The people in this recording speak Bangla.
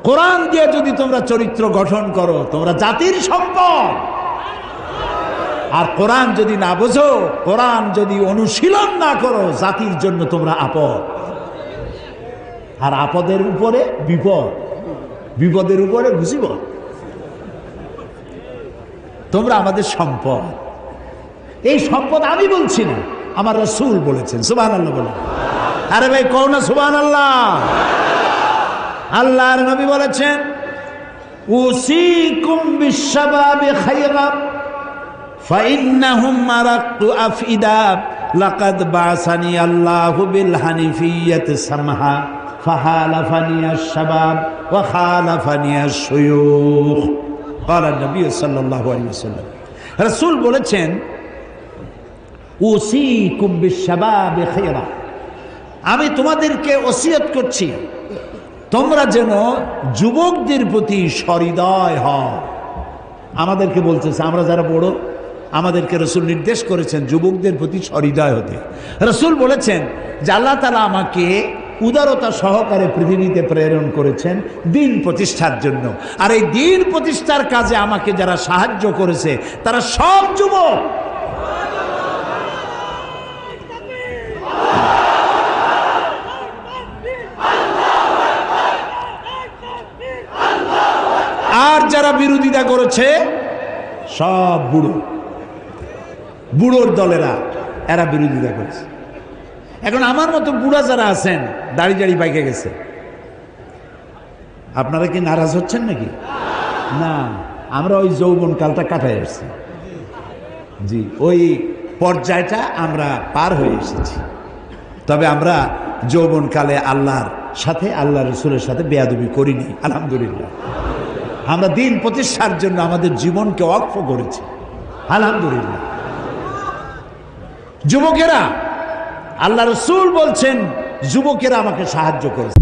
কোরআন দিয়ে যদি তোমরা চরিত্র গঠন করো তোমরা জাতির সম্পদ। আর কোরআন যদি না বোঝো, কোরআন যদি অনুশীলন না করো, জাতির জন্য তোমরা আপদ। আর আপদের উপরে বিপদ, বিপদের উপরে মুসিবত। তোমরা আমাদের সম্পদ। এই সম্পদ আমি বলছি না, আমার রাসূল বলেছেন। সুবহানাল্লাহ বলেন। আরে ভাই কও না সুবহানাল্লাহ। আল্লাহর নবী বলেছেন, উসিকুম বিশ-শাবাবি খায়রা ফাইন্নাহুম মারাক্তু আফইদা লাকাদ বাসানি আল্লাহু বিল হানিফিয়্যাতি সামহা ফাহালাফানি আশ-শাবাব ওয়া খালাফানি আশ-শুয়ুখ। ক্বালা নবী সাল্লাল্লাহু আলাইহি ওয়াসাল্লাম, রাসূল বলেছেন, উসিকুম বিশ-শাবাবি খায়রা, আমি তোমাদেরকে ওসিয়ত করছি তোমরা যেন যুবকদের প্রতি সহৃদয় হও। আমাদেরকে বলতেছে, আমরা যারা বড়, আমাদেরকে রাসূল নির্দেশ করেছেন যুবকদের প্রতি সহৃদয় হতে। রাসূল বলেছেন যে আল্লাহ তাআলা আমাকে উদারতা সহকারে পৃথিবীতে প্রেরণ করেছেন দ্বীন প্রতিষ্ঠার জন্য। আর এই দ্বীন প্রতিষ্ঠার কাজে আমাকে যারা সাহায্য করেছে তারা সব যুবক। আর যারা বিরোধিতা করেছে সব বুড়ো, বুড়োর দলেরা, এরা বিরোধিতা করেছে। এখন আমার মতো বুড়া যারা আছেন, দাড়ি জাড়ি পাইকে গেছে, আপনারা কি নারাজ হচ্ছেন নাকি? না, আমরা ওই যৌবন কালটা কাটাই আসছি। জি, ওই পর্যায়টা আমরা পার হয়ে এসেছি। তবে আমরা যৌবন কালে আল্লাহর সাথে, আল্লাহ রাসূলের সাথে বেয়াদবি করিনি, আলহামদুলিল্লাহ। আমরা দ্বীন প্রতিষ্ঠার জন্য আমাদের জীবনকে ওয়াকফ করেছি, আলহামদুলিল্লাহ। যুবকেরা, আল্লাহ রাসূল বলছেন যুবকেরা আমাকে সাহায্য করেছে।